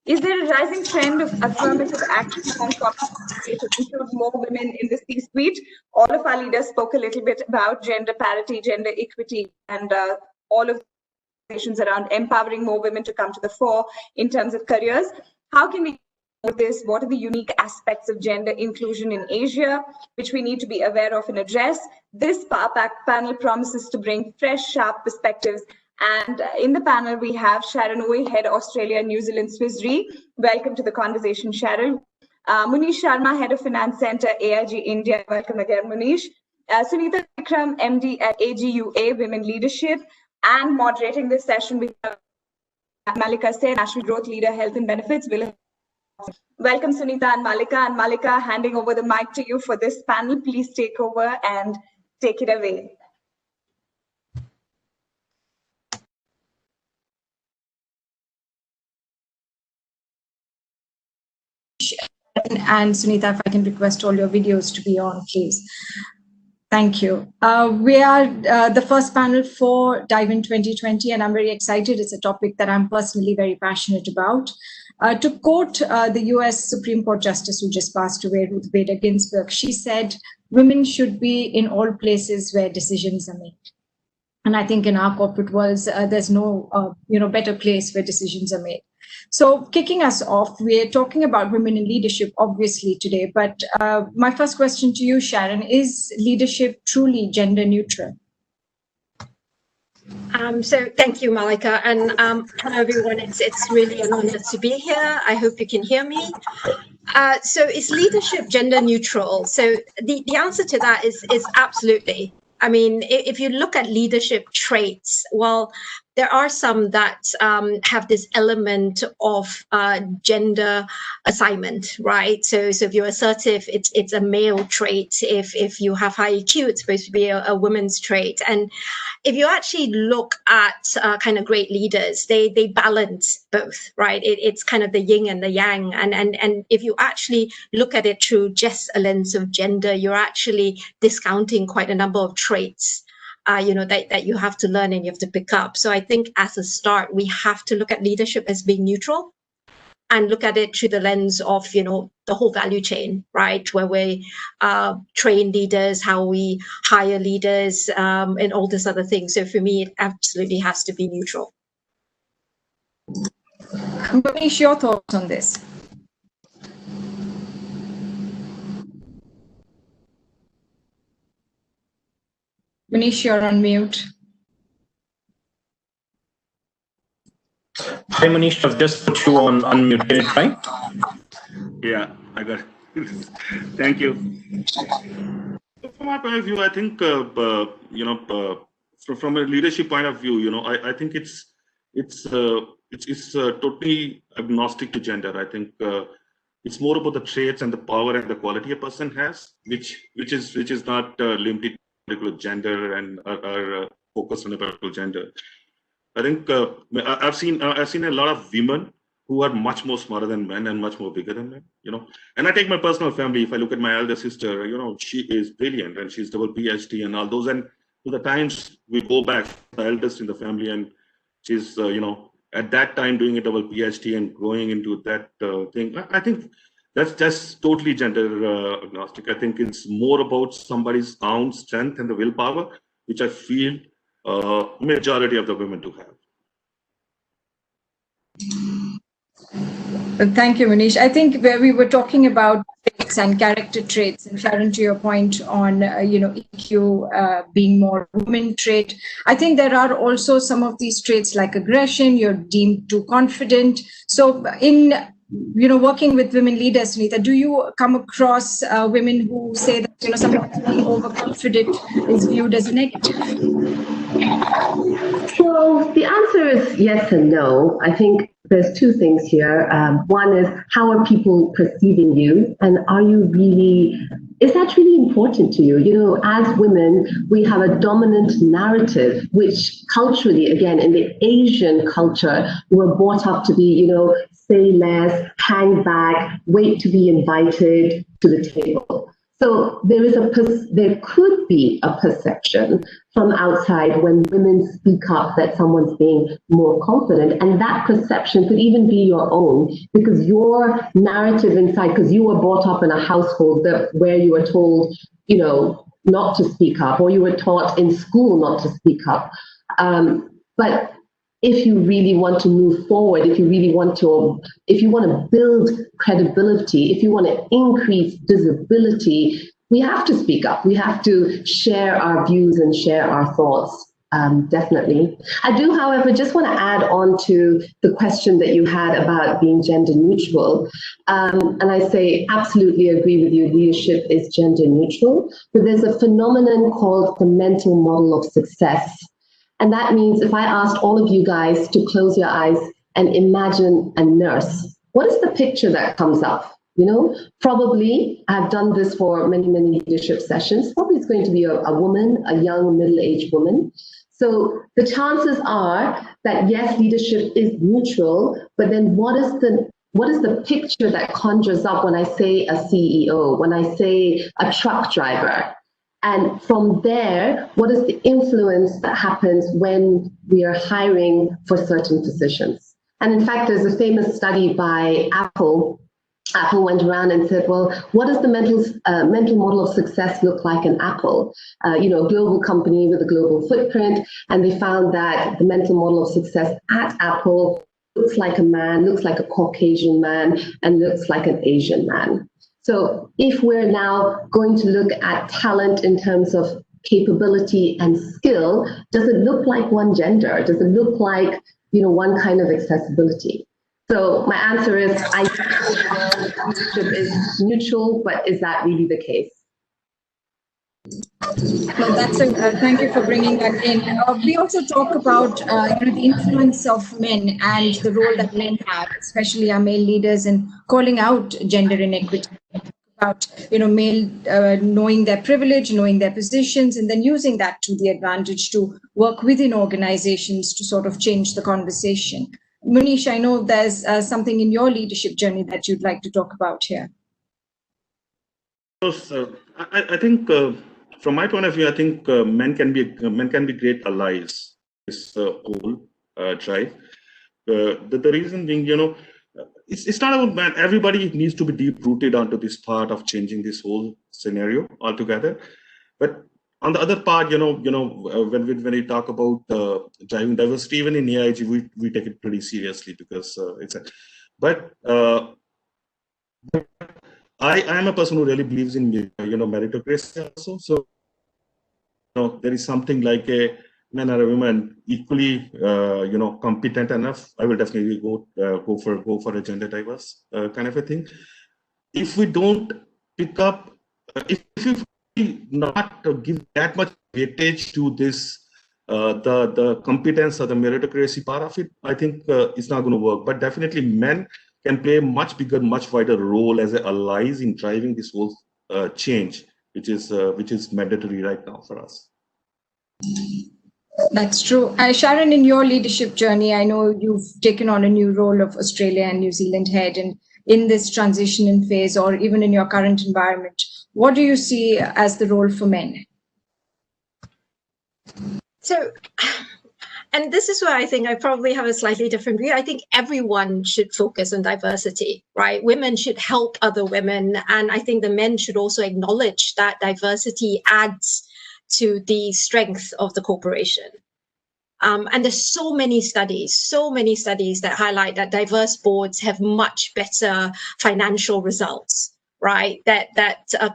Is there a rising trend of affirmative action on corporate to include more women in the C-suite? All of our leaders spoke a little bit about gender parity, gender equity, and all of the around empowering more women to come to the fore in terms of careers. How can we do this? What are the unique aspects of gender inclusion in Asia, which we need to be aware of and address? This panel promises to bring fresh, sharp perspectives. And in the panel, we have Sharon Ooi, Head Australia, New Zealand, Swiss Re. Welcome to the conversation, Sharon. Munish Sharma, Head of Finance Center, AIG India. Welcome again, Munish. Sunita Vikram, MD at AGUA, Women Leadership. And moderating this session, we have Malika Sen, National Growth Leader, Health and Benefits. Welcome, Sunita and Malika. And Malika, handing over the mic to you for this panel. Please take over and take it away. And Sunita, if I can request all your videos to be on, please. Thank you. We are the first panel for Dive in 2020, and I'm very excited. It's a topic that I'm personally very passionate about. To quote the US Supreme Court Justice who just passed away, Ruth Bader Ginsburg, she said, women should be in all places where decisions are made. And I think in our corporate worlds, there's no better place where decisions are made. So kicking us off, we're talking about women in leadership, obviously, today. But my first question to you, Sharon, is leadership truly gender neutral? So thank you, Malika. And hello, everyone. It's really an honor to be here. I hope you can hear me. So is leadership gender neutral? So the answer to that is absolutely. I mean, if you look at leadership traits, well, there are some that have this element of gender assignment, right? So if you're assertive, it's a male trait. If you have high EQ, it's supposed to be a woman's trait. And if you actually look at kind of great leaders, they balance both, right? It's kind of the yin and the yang. And if you actually look at it through just a lens of gender, you're actually discounting quite a number of traits that you have to learn and you have to pick up. So I think as a start, we have to look at leadership as being neutral and look at it through the lens of, the whole value chain, right? Where we train leaders, how we hire leaders, and all this other things. So for me, it absolutely has to be neutral. Manish, your thoughts on this? Manish, you're on mute. Hi, Manish. I've just put you on unmuted, right? Yeah, I got it. Thank you. From my point of view, I think, from a leadership point of view, I think it's totally agnostic to gender. I think it's more about the traits and the power and the quality a person has, which is not limited to particular gender and are focused on a particular gender. I think I've seen a lot of women who are much more smarter than men and much more bigger than men. And I take my personal family. If I look at my elder sister, she is brilliant and she's double PhD and all those. And to the times we go back, the eldest in the family, and she's at that time doing a double PhD and growing into that thing. I think that's just totally gender agnostic. I think it's more about somebody's own strength and the willpower, which I feel majority of the women do have. Thank you, Manish. I think where we were talking about traits and character traits, and Sharon, to your point on EQ being more women trait, I think there are also some of these traits like aggression. You're deemed too confident. So in working with women leaders, Sunita, do you come across women who say that sometimes being overconfident is viewed as a negative? So the answer is yes and no. I think there's two things here. One is, how are people perceiving you, and is that really important to you? As women, we have a dominant narrative, which culturally, again, in the Asian culture, we're brought up to be, say less, hang back, wait to be invited to the table. So there could be a perception from outside when women speak up that someone's being more confident, and that perception could even be your own, because your narrative inside, because you were brought up in a household where you were told, not to speak up, or you were taught in school not to speak up. But if you really want to move forward, if you want to build credibility, if you want to increase visibility, we have to speak up. We have to share our views and share our thoughts. Definitely. I do, however, just want to add on to the question that you had about being gender neutral. And I say absolutely agree with you, leadership is gender neutral, but there's a phenomenon called the mental model of success. And that means if I asked all of you guys to close your eyes and imagine a nurse, what is the picture that comes up? Probably, I've done this for many, many leadership sessions, probably it's going to be a woman, a young middle-aged woman. So the chances are that yes, leadership is neutral, but then what is the picture that conjures up when I say a CEO, when I say a truck driver? And from there, what is the influence that happens when we are hiring for certain positions? And in fact, there's a famous study by Apple. Apple went around and said, well, what does the mental model of success look like in Apple? A global company with a global footprint. And they found that the mental model of success at Apple looks like a man, looks like a Caucasian man, and looks like an Asian man. So if we're now going to look at talent in terms of capability and skill, does it look like one gender? Does it look like, one kind of accessibility? So my answer is, I think leadership is neutral, but is that really the case? Well, thank you for bringing that in. We also talk about the influence of men and the role that men have, especially our male leaders, in calling out gender inequity. About male knowing their privilege, knowing their positions, and then using that to the advantage to work within organizations to sort of change the conversation. Munish, I know there's something in your leadership journey that you'd like to talk about here. I think, from my point of view, I think men can be great allies. This whole drive. The reason being, it's not about man. Everybody needs to be deep rooted onto this part of changing this whole scenario altogether. But on the other part, when we talk about driving diversity, even in AIG, we take it pretty seriously because it's a. But I am a person who really believes in meritocracy also. So there is something like a men or a woman equally competent enough, I will definitely go for a gender diverse kind of a thing. If we don't pick up, if we not give that much weightage to this, the competence or the meritocracy part of it, I think it's not going to work. But definitely men can play a much bigger, much wider role as allies in driving this whole change, which is mandatory right now for us. That's true. Sharon, in your leadership journey, I know you've taken on a new role of Australia and New Zealand head, and in this transition phase, or even in your current environment, what do you see as the role for men? So, and this is where I think I probably have a slightly different view. I think everyone should focus on diversity, right? Women should help other women. And I think the men should also acknowledge that diversity adds to the strength of the corporation. And there's so many studies that highlight that diverse boards have much better financial results, right? That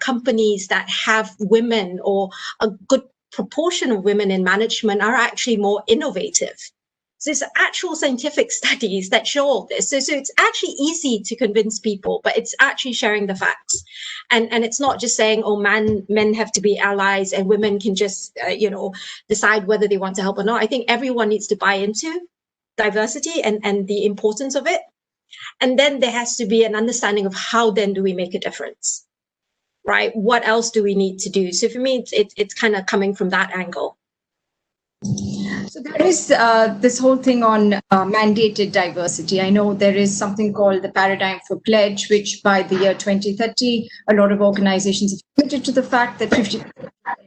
companies that have women or a good proportion of women in management are actually more innovative. So there's actual scientific studies that show all this. So it's actually easy to convince people, but it's actually sharing the facts. And it's not just saying, oh, men have to be allies and women can just, decide whether they want to help or not. I think everyone needs to buy into diversity and the importance of it. And then there has to be an understanding of how then do we make a difference, right? What else do we need to do? So for me, it's kind of coming from that angle. So there is this whole thing on mandated diversity. I know there is something called the Paradigm for Pledge, which by the year 2030, a lot of organizations have committed to the fact that 50%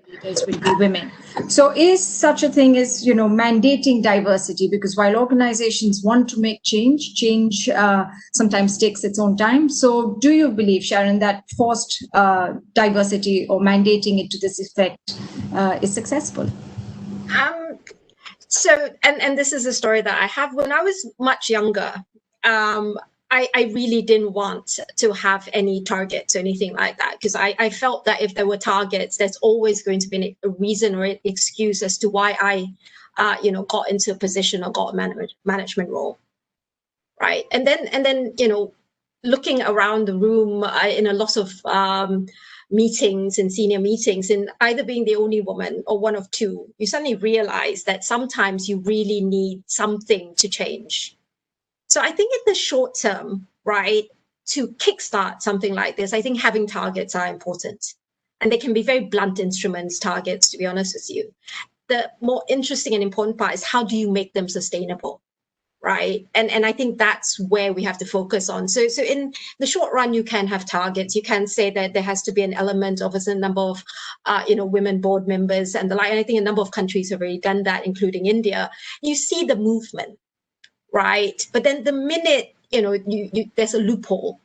leaders will be women. So is such a thing as, mandating diversity? Because while organizations want to make change sometimes takes its own time. So do you believe, Sharon, that forced diversity or mandating it to this effect is successful? So, and this is a story that I have. When I was much younger, I really didn't want to have any targets or anything like that, because I felt that if there were targets, there's always going to be a reason or an excuse as to why I, got into a position or got a management role, right? And then looking around the room in a lot of meetings and senior meetings, and either being the only woman or one of two, you suddenly realize that sometimes you really need something to change. So I think in the short term, right, to kickstart something like this, I think having targets are important. And they can be very blunt instruments, targets, to be honest with you. The more interesting and important part is how do you make them sustainable? Right. And I think that's where we have to focus on. So in the short run, you can have targets. You can say that there has to be an element of a certain number of, women board members and the like. And I think a number of countries have already done that, including India. You see the movement, right? But then the minute, there's a loophole,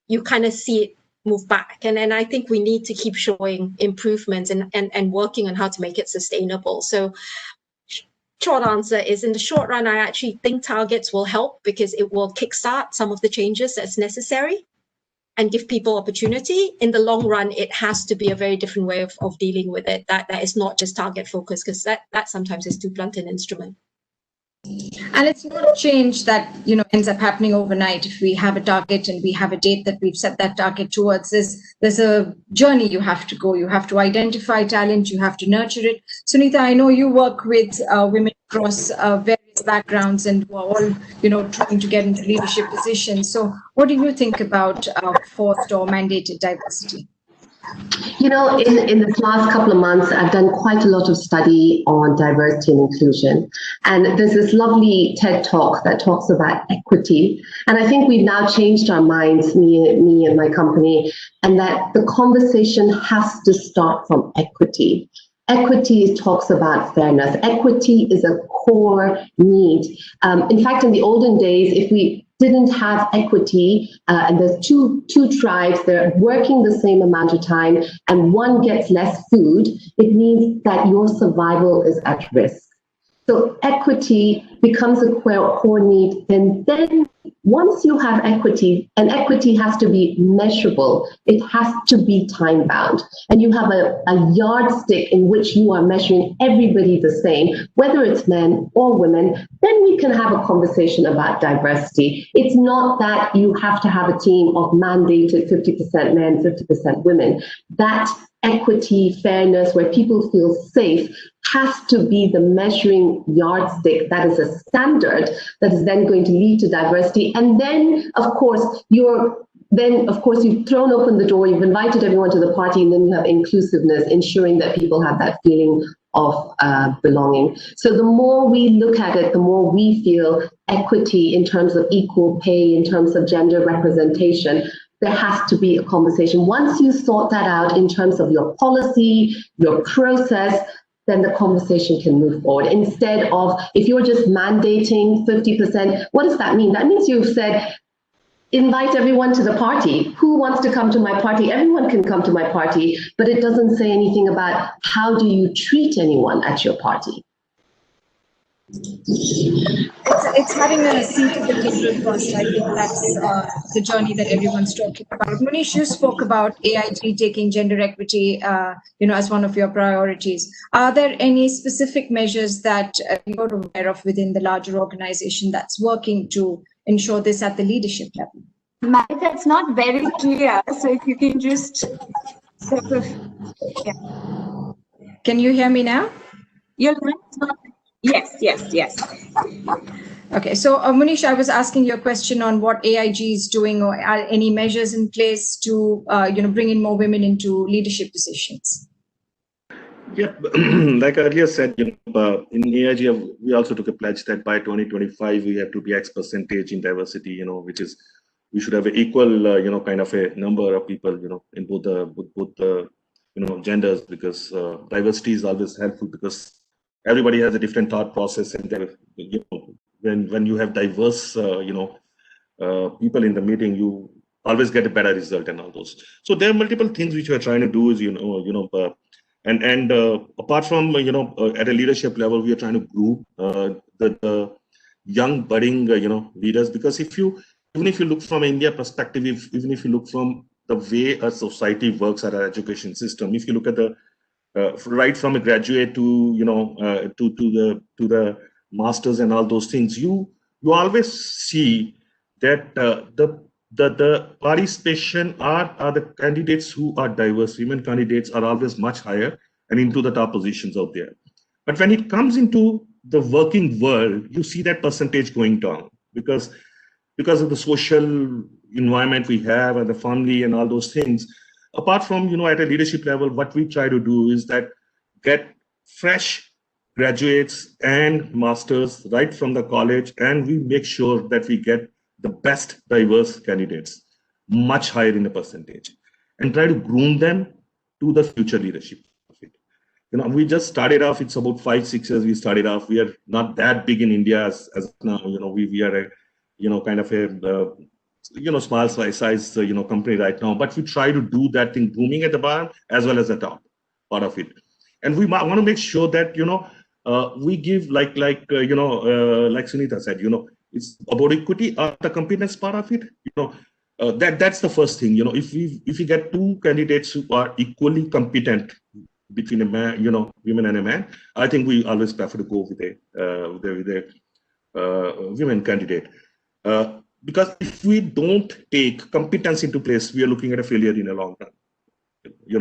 you kind of see it move back. And I think we need to keep showing improvements and working on how to make it sustainable. So short answer is, in the short run, I actually think targets will help because it will kickstart some of the changes that's necessary and give people opportunity. In the long run, it has to be a very different way of dealing with it. That is not just target focused, because that sometimes is too blunt an instrument. And it's not change that ends up happening overnight. If we have a target and we have a date that we've set that target towards, there's a journey you have to go. You have to identify talent, you have to nurture it. Sunita, I know you work with women across various backgrounds and who are all trying to get into leadership positions. So what do you think about forced or mandated diversity? In this last couple of months, I've done quite a lot of study on diversity and inclusion. And there's this lovely TED Talk that talks about equity. And I think we've now changed our minds, me and my company, and that the conversation has to start from equity. Equity talks about fairness. Equity is a core need. In fact, in the olden days, if we didn't have equity, and there's two tribes, they're working the same amount of time, and one gets less food, it means that your survival is at risk. So equity becomes a core need, and then once you have equity, and equity has to be measurable, it has to be time bound, and you have a yardstick in which you are measuring everybody the same, whether it's men or women, then we can have a conversation about diversity. It's not that you have to have a team of mandated 50% men, 50% women. That equity, fairness, where people feel safe, has to be the measuring yardstick that is a standard that is then going to lead to diversity. And then, of course, you've thrown open the door, you've invited everyone to the party, and then you have inclusiveness, ensuring that people have that feeling of belonging. So the more we look at it, the more we feel equity in terms of equal pay, in terms of gender representation. There has to be a conversation. Once you sort that out in terms of your policy, your process, then the conversation can move forward. Instead of, if you're just mandating 50%, what does that mean? That means you've said, invite everyone to the party. Who wants to come to my party? Everyone can come to my party, but it doesn't say anything about how do you treat anyone at your party. It's having a seat at the table first. I think that's the journey that everyone's talking about. Manish, you spoke about AIG taking gender equity, as one of your priorities. Are there any specific measures that you're aware of within the larger organization that's working to ensure this at the leadership level? Malika, it's not very clear. So if you can just sort of, yeah. Can you hear me now? Your line is not. Yes. Okay, so Manish, I was asking you a question on what AIG is doing, or are any measures in place to, bring in more women into leadership positions? Yeah, like I earlier said, in AIG, we also took a pledge that by 2025 we have to be X percentage in diversity. Which is we should have an equal, kind of a number of people, in both the genders, because diversity is always helpful because everybody has a different thought process, and when you have diverse, people in the meeting, you always get a better result and all those. So there are multiple things which we are trying to do. Is and apart from at a leadership level, we are trying to groom the young budding leaders, because even if you look from India perspective, even if you look from the way a society works at our education system, if you look at the right from a graduate to to the masters and all those things, you always see that the participation are the candidates who are diverse. Women candidates are always much higher and into the top positions out there. But when it comes into the working world, you see that percentage going down because of the social environment we have and the family and all those things. Apart from, at a leadership level, what we try to do is that get fresh graduates and masters right from the college, and we make sure that we get the best diverse candidates much higher in the percentage and try to groom them to the future leadership of it. We just started off, it's about 5-6 years we started off. We are not that big in India as now. We are a kind of a small size company right now, but we try to do that thing, grooming at the bottom as well as the top part of it. And we want to make sure that we give like Sunita said, it's about equity at the competence part of it. That's the first thing. If we get two candidates who are equally competent between a man, women and a man, I think we always prefer to go with a women candidate. Because if we don't take competence into place, we are looking at a failure in a long run.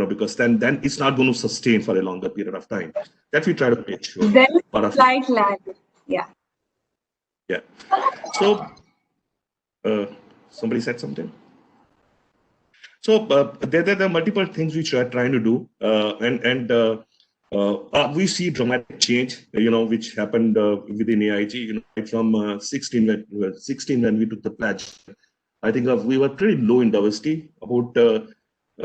Because then it's not going to sustain for a longer period of time. That we try to make sure. Then like lag. Yeah. Yeah. So somebody said something. So there are multiple things which we are trying to do, and we see dramatic change, which happened within AIG. From 16 when we took the pledge, I think we were pretty low in diversity, about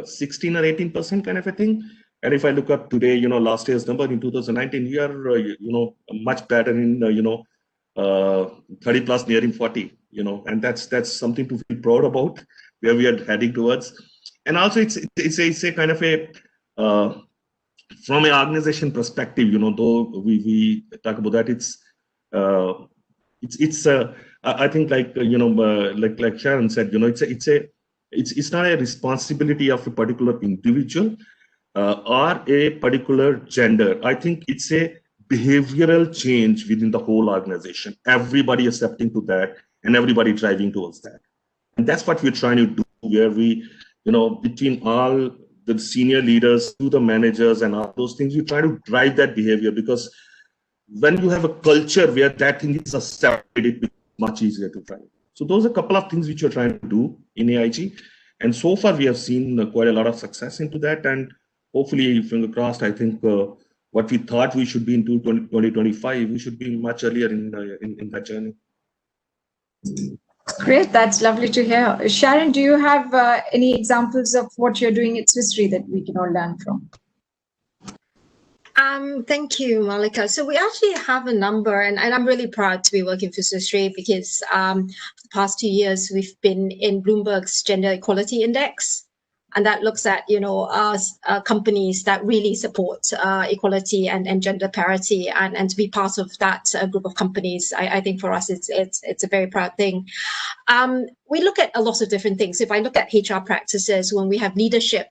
16 or 18% kind of a thing. And if I look up today, last year's number in 2019, we are much better in 30 plus, nearing 40. And that's something to feel proud about, where we are heading towards. And also it's a kind of a from an organization perspective, though we talk about that, it's I think like Sharon said, it's not a responsibility of a particular individual or a particular gender. I think it's a behavioral change within the whole organization. Everybody accepting to that and everybody driving towards that. And that's what we're trying to do, where we, between all the senior leaders to the managers and all those things, we try to drive that behavior, because when you have a culture where that thing is accepted, it becomes much easier to drive. So those are a couple of things which we're trying to do in AIG. And so far we have seen quite a lot of success into that. And hopefully, finger crossed, I think what we thought we should be in 2025, we should be much earlier in that journey. Great, that's lovely to hear. Sharon, do you have any examples of what you're doing at Swiss Re that we can all learn from? Thank you, Malika. So we actually have a number, and I'm really proud to be working for Swiss Re, because for the past 2 years, we've been in Bloomberg's Gender Equality Index. And that looks at, companies that really support equality and gender parity, and to be part of that group of companies, I think for us, it's a very proud thing. We look at a lot of different things. If I look at HR practices, when we have leadership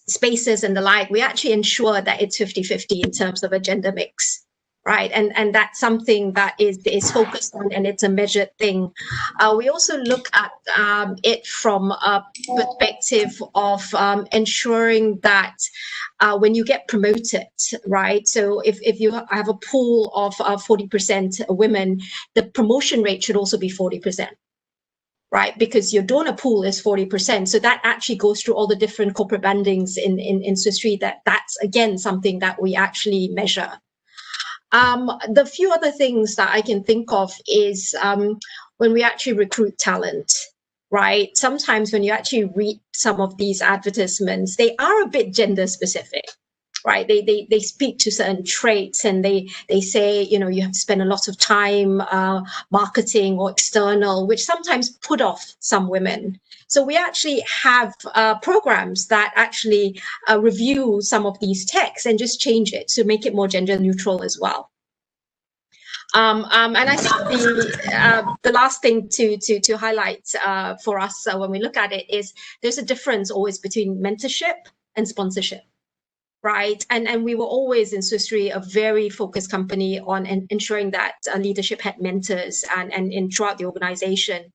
spaces and the like, we actually ensure that it's 50-50 in terms of a gender mix. Right, and that's something that is focused on, and it's a measured thing. We also look at it from a perspective of ensuring that when you get promoted, right? So if you have a pool of 40% women, the promotion rate should also be 40%. right? Because your donor pool is 40%. So that actually goes through all the different corporate bandings in Swiss Re. That's, again, something that we actually measure. The few other things that I can think of is when we actually recruit talent, right? Sometimes when you actually read some of these advertisements, they are a bit gender specific. Right, they speak to certain traits, and they say, you know, you have to spend a lot of time marketing or external, which sometimes put off some women. So we actually have programs that actually review some of these texts and just change it to make it more gender neutral as well. And I think the last thing to highlight for us when we look at it is there's a difference always between mentorship and sponsorship. Right, and we were always in Swiss Re a very focused company on ensuring that leadership had mentors and throughout the organization.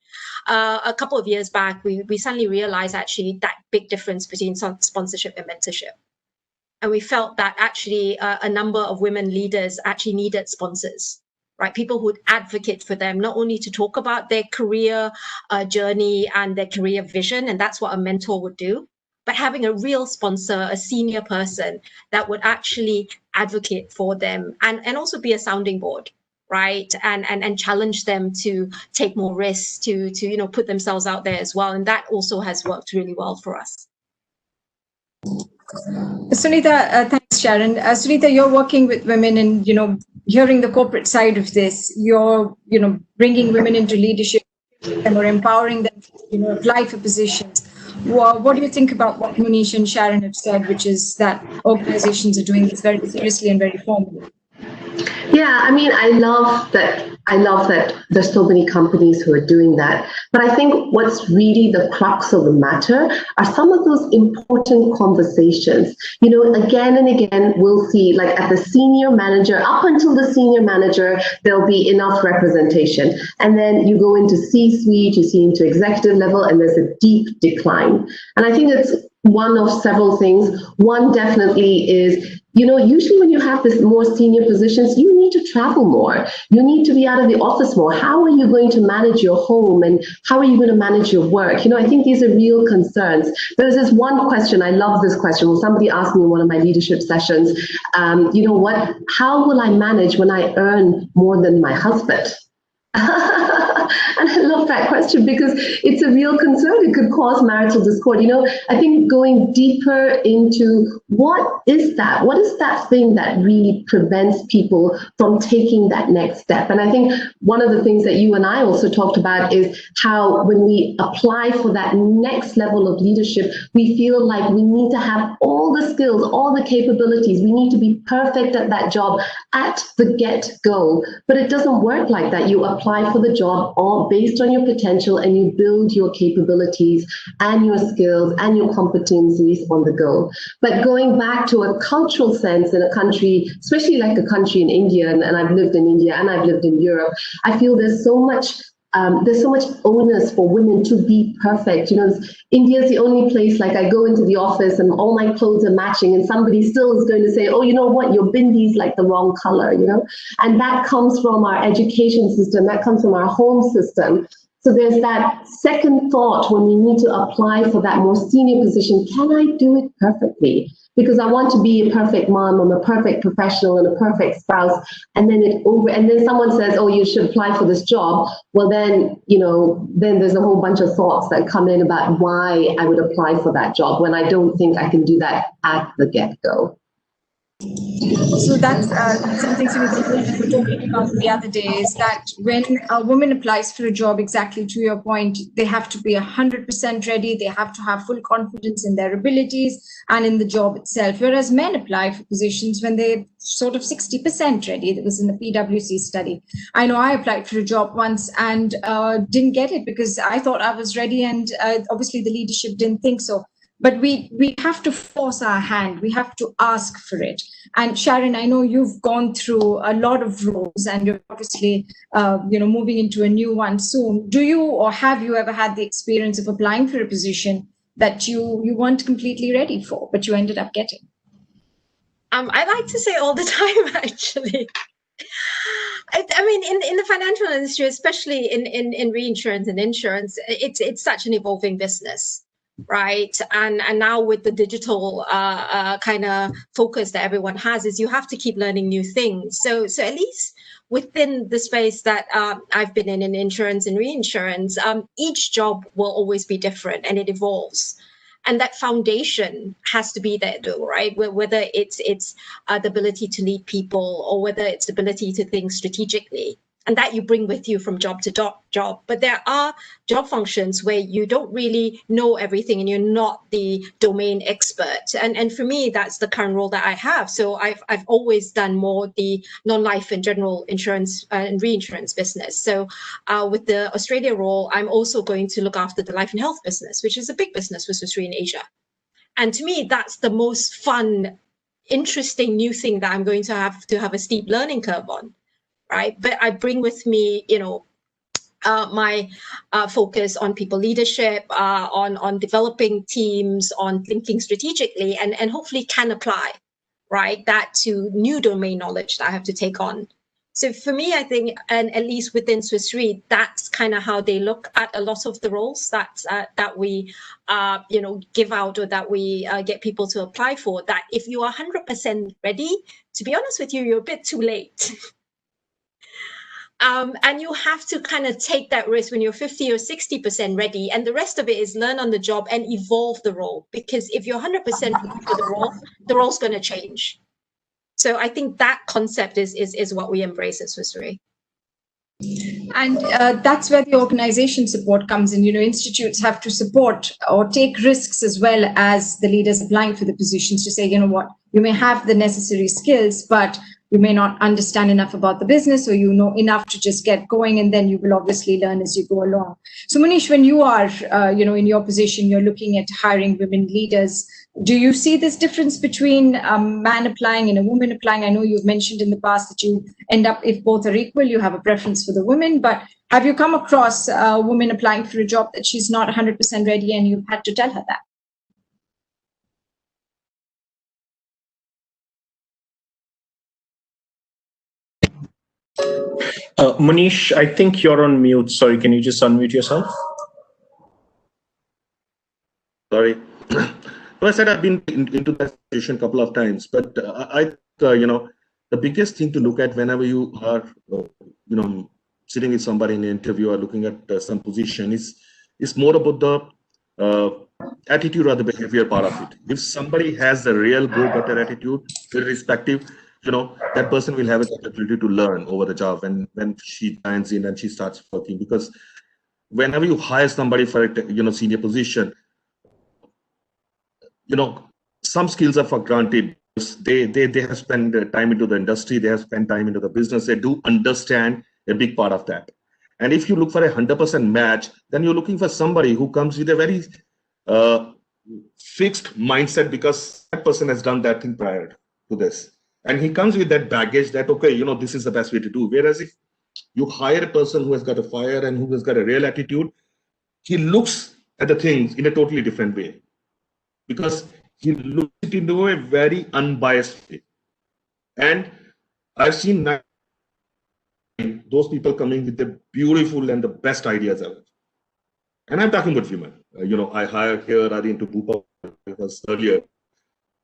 A couple of years back, we suddenly realized actually that big difference between sponsorship and mentorship, and we felt that actually a number of women leaders actually needed sponsors. Right, people who'd advocate for them, not only to talk about their career journey and their career vision, and that's what a mentor would do, but having a real sponsor, a senior person that would actually advocate for them and also be a sounding board, right? And challenge them to take more risks, to you know, put themselves out there as well. And that also has worked really well for us. Sunita, thanks, Sharon. Sunita, you're working with women and, you know, hearing the corporate side of this, you're, you know, bringing women into leadership and or empowering them to, you know, apply for positions. Well, what do you think about what Munish and Sharon have said, which is that organizations are doing this very seriously and very formally? Yeah, I mean, I love that there's so many companies who are doing that. But I think what's really the crux of the matter are some of those important conversations. You know, again and again, we'll see, like at the senior manager, up until the senior manager, there'll be enough representation. And then you go into C-suite, you see into executive level, and there's a deep decline. And I think it's one of several things. One definitely is, you know, usually when you have this more senior positions, you need to travel more. You need to be out of the office more. How are you going to manage your home and how are you going to manage your work? You know, I think these are real concerns. There's this one question, I love this question. Well, somebody asked me in one of my leadership sessions, you know what, how will I manage when I earn more than my husband? And I love that question because it's a real concern. It could cause marital discord. You know, I think going deeper into what is that thing that really prevents people from taking that next step. And I think one of the things that you and I also talked about is how when we apply for that next level of leadership, we feel like we need to have all the skills, all the capabilities. We need to be perfect at that job at the get-go. But it doesn't work like that. You apply for the job all based on your potential and you build your capabilities and your skills and your competencies on the go. But going back to a cultural sense in a country, especially like a country in India, and I've lived in India and I've lived in Europe, I feel there's so much onus for women to be perfect. You know, India is the only place, like I go into the office and all my clothes are matching and somebody still is going to say, oh, you know what, your bindi's like the wrong color, you know? And that comes from our education system, that comes from our home system. So there's that second thought when we need to apply for that more senior position. Can I do it perfectly? Because I want to be a perfect mom, I'm a perfect professional and a perfect spouse. And then someone says, oh, you should apply for this job. Well, then, you know, then there's a whole bunch of thoughts that come in about why I would apply for that job when I don't think I can do that at the get-go. So that's something we were talking about the other day, is that when a woman applies for a job, exactly to your point, they have to be 100% ready. They have to have full confidence in their abilities and in the job itself. Whereas men apply for positions when they're sort of 60% ready. That was in the PwC study. I know I applied for a job once and didn't get it because I thought I was ready, and obviously the leadership didn't think so. But we have to force our hand. We have to ask for it. And Sharon, I know you've gone through a lot of roles, and you're obviously, moving into a new one soon. Do you, or have you ever had the experience of applying for a position that you weren't completely ready for, but you ended up getting? I like to say all the time, actually. I mean, in the financial industry, especially in reinsurance and insurance, it's such an evolving business, right? And now with the digital kind of focus that everyone has, is you have to keep learning new things. So at least within the space that I've been in insurance and reinsurance, each job will always be different and it evolves. And that foundation has to be there, though, right? Whether it's the ability to lead people or whether it's the ability to think strategically. And that you bring with you from job to job. But there are job functions where you don't really know everything and you're not the domain expert. And for me, that's the current role that I have. So I've always done more the non-life and general insurance and reinsurance business. So with the Australia role, I'm also going to look after the life and health business, which is a big business for Swiss Re in Asia. And to me, that's the most fun, interesting new thing that I'm going to have a steep learning curve on. Right, but I bring with me, my focus on people leadership, on developing teams, on thinking strategically, and hopefully can apply, right, that to new domain knowledge that I have to take on. So for me, I think, and at least within Swiss Re, that's kind of how they look at a lot of the roles that we, give out or that we get people to apply for. That if you are 100% ready, to be honest with you, you're a bit too late. And you have to kind of take that risk when you're 50 or 60% ready. And the rest of it is learn on the job and evolve the role. Because if you're 100% ready for the role's going to change. So I think that concept is what we embrace at Swiss Re. And that's where the organization support comes in. Institutes have to support or take risks as well as the leaders applying for the positions to say, what, you may have the necessary skills, but you may not understand enough about the business, or you know enough to just get going, and then you will obviously learn as you go along. So Manish, when you are, in your position, you're looking at hiring women leaders. Do you see this difference between a man applying and a woman applying? I know you've mentioned in the past that you end up, if both are equal, you have a preference for the women, but have you come across a woman applying for a job that she's not 100% ready and you've had to tell her that? Manish, I think you're on mute. Sorry, can you just unmute yourself? Sorry. I said I've been into that situation a couple of times, but the biggest thing to look at whenever you are, sitting with somebody in an interview or looking at some position is more about the attitude or the behavior part of it. If somebody has a real go-getter attitude, irrespective, that person will have a capability to learn over the job when she joins in and she starts working. Because whenever you hire somebody for a senior position, some skills are for granted. They have spent time into the industry, they have spent time into the business, they do understand a big part of that. And if you look for a 100% match, then you're looking for somebody who comes with a very fixed mindset, because that person has done that thing prior to this. And he comes with that baggage that, okay, this is the best way to do. Whereas if you hire a person who has got a fire and who has got a real attitude, he looks at the things in a totally different way, because he looks it into a very unbiased way. And I've seen those people coming with the beautiful and the best ideas ever. And I'm talking about women. I hired here Adi into Bhupa earlier.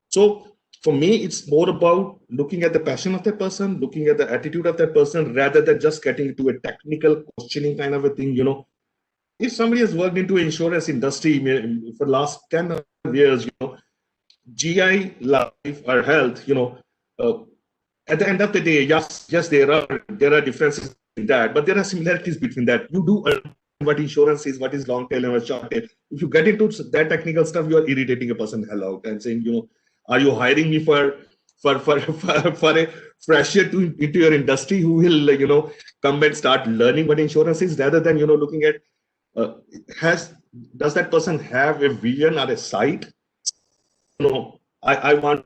So for me, it's more about looking at the passion of that person, looking at the attitude of that person, rather than just getting into a technical questioning kind of a thing. If somebody has worked into insurance industry for the last 10 years, GI life or health, at the end of the day, yes, there are differences in that, but there are similarities between that. You do understand what insurance is, what is long tail and what short tail. If you get into that technical stuff, you are irritating a person hell out and saying, are you hiring me for a fresher into your industry who will come and start learning what insurance is, rather than looking at does that person have a vision or a sight? I want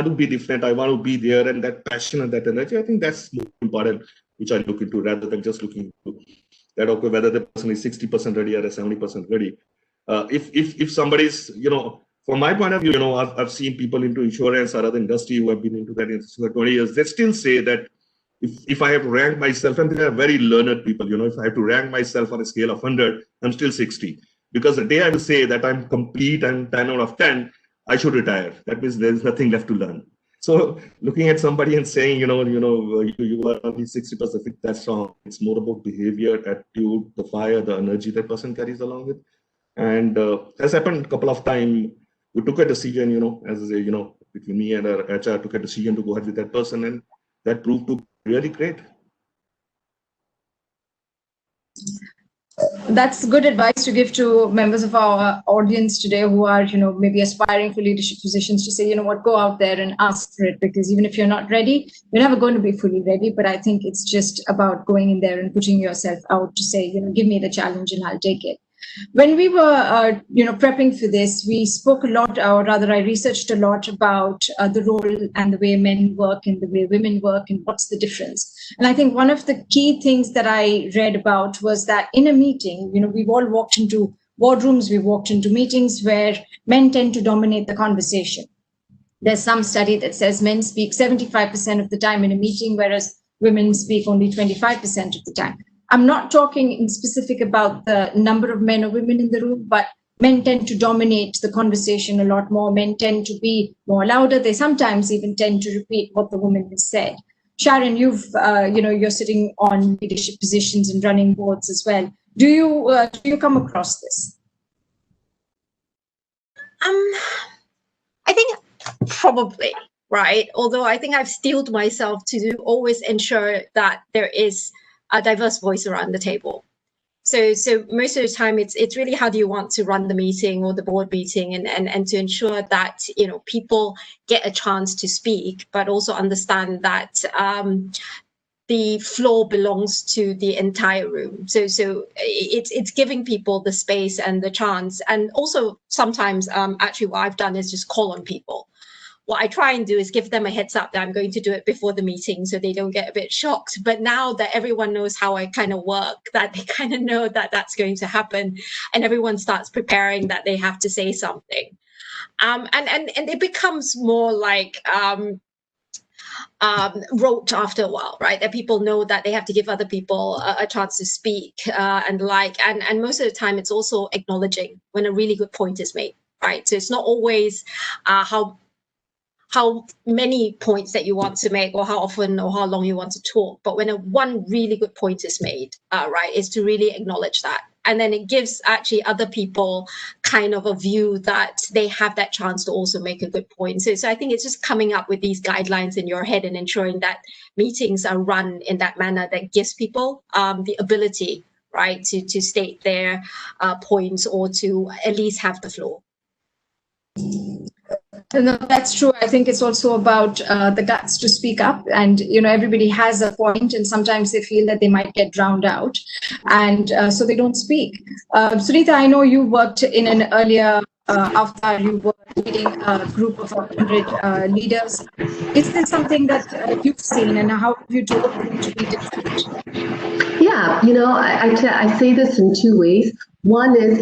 to be different. I want to be there, and that passion and that energy. I think that's more important, which I look into, rather than just looking into that. Okay, whether the person is 60% ready or 70% ready. If somebody's from my point of view, I've seen people into insurance or other industry who have been into that industry for 20 years. They still say that if I have to rank myself, and they are very learned people, you know, if I have to rank myself on a scale of 100, I'm still 60. Because the day I will say that I'm complete and 10 out of 10, I should retire. That means there's nothing left to learn. So looking at somebody and saying, you are only 60%, that's wrong. It's more about behavior, attitude, the fire, the energy that person carries along with. And has happened a couple of times. We took a decision, between me and our HR, took a decision to go ahead with that person, and that proved to be really great. That's good advice to give to members of our audience today who are, maybe aspiring for leadership positions, to say, go out there and ask for it, because even if you're not ready, you're never going to be fully ready. But I think it's just about going in there and putting yourself out to say, give me the challenge and I'll take it. When we were, prepping for this, we spoke a lot, or rather I researched a lot about the role and the way men work and the way women work and what's the difference. And I think one of the key things that I read about was that in a meeting, we've all walked into boardrooms, we walked into meetings where men tend to dominate the conversation. There's some study that says men speak 75% of the time in a meeting, whereas women speak only 25% of the time. I'm not talking in specific about the number of men or women in the room, but men tend to dominate the conversation a lot more. Men tend to be more louder. They sometimes even tend to repeat what the woman has said. Sharon, you're sitting on leadership positions and running boards as well. Do you come across this? I think probably, right? Although I think I've steeled myself to always ensure that there is a diverse voice around the table. So most of the time, it's really how do you want to run the meeting or the board meeting, and to ensure that people get a chance to speak, but also understand that the floor belongs to the entire room. So it's giving people the space and the chance, and also sometimes actually what I've done is just call on people. What I try and do is give them a heads up that I'm going to do it before the meeting so they don't get a bit shocked. But now that everyone knows how I kind of work, that they kind of know that that's going to happen, and everyone starts preparing that they have to say something. And it becomes more like rote after a while, right? That people know that they have to give other people a chance to speak and most of the time it's also acknowledging when a really good point is made, right? So it's not always how many points that you want to make, or how often or how long you want to talk. But when one really good point is made, right, is to really acknowledge that. And then it gives actually other people kind of a view that they have that chance to also make a good point. So I think it's just coming up with these guidelines in your head and ensuring that meetings are run in that manner that gives people the ability, right, to state their points, or to at least have the floor. No, that's true. I think it's also about the guts to speak up, and everybody has a point, and sometimes they feel that they might get drowned out, and so they don't speak. Sunita, I know you worked in an earlier avatar. You were leading a group of 100 leaders. Is this something that you've seen, and how have you told them to be different? Yeah, I say this in two ways. One is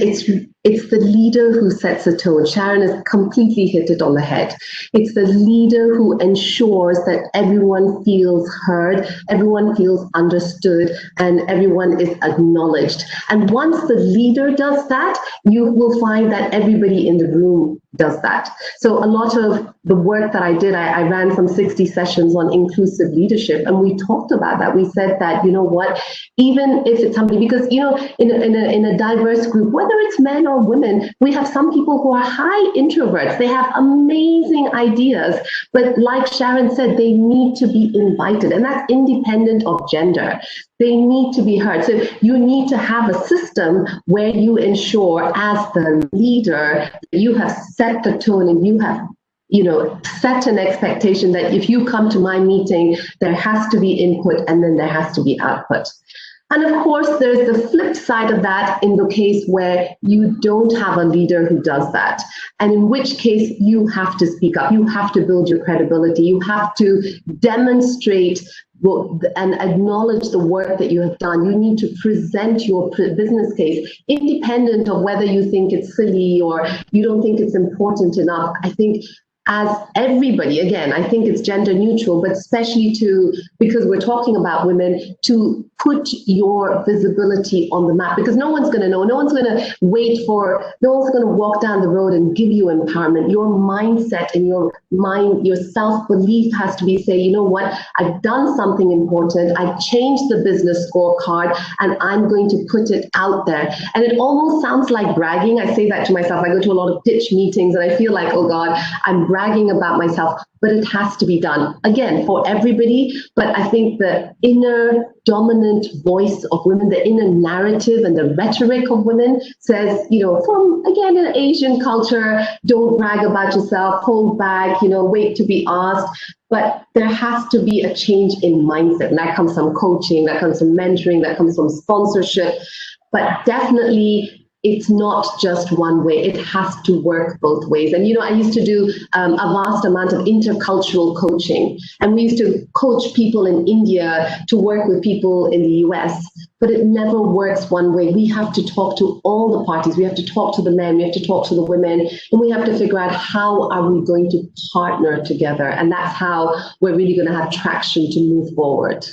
it's the leader who sets the tone. Sharon has completely hit it on the head. It's the leader who ensures that everyone feels heard, everyone feels understood, and everyone is acknowledged. And once the leader does that, you will find that everybody in the room does that. So a lot of the work that I did, I ran some 60 sessions on inclusive leadership, and we talked about that. We said that, even if it's somebody, because, in a diverse group, whether it's men or women, we have some people who are high introverts. They have amazing ideas, but like Sharon said, they need to be invited, and that's independent of gender. They need to be heard. So you need to have a system where you ensure, as the leader, you have set the tone, and you have set an expectation that if you come to my meeting, there has to be input, and then there has to be output. And of course, there's the flip side of that in the case where you don't have a leader who does that. And in which case you have to speak up. You have to build your credibility. You have to demonstrate and acknowledge the work that you have done. You need to present your business case, independent of whether you think it's silly or you don't think it's important enough. I think as everybody, again, I think it's gender neutral, but especially because we're talking about women, to put your visibility on the map, because no one's going to know, no one's going to no one's going to walk down the road and give you empowerment. Your mindset and your self-belief has to be, say, you know what, I've done something important, I've changed the business scorecard, and I'm going to put it out there. And it almost sounds like bragging. I say that to myself. I go to a lot of pitch meetings and I feel like, oh God, I'm bragging about myself, but it has to be done, again, for everybody. But I think the inner dominant voice of women, the inner narrative and the rhetoric of women says, from, again, an Asian culture, don't brag about yourself, hold back, wait to be asked. But there has to be a change in mindset. And that comes from coaching, that comes from mentoring, that comes from sponsorship. But definitely, it's not just one way. It has to work both ways. And, I used to do a vast amount of intercultural coaching. And we used to coach people in India to work with people in the US. But it never works one way. We have to talk to all the parties. We have to talk to the men. We have to talk to the women. And we have to figure out how are we going to partner together. And that's how we're really going to have traction to move forward.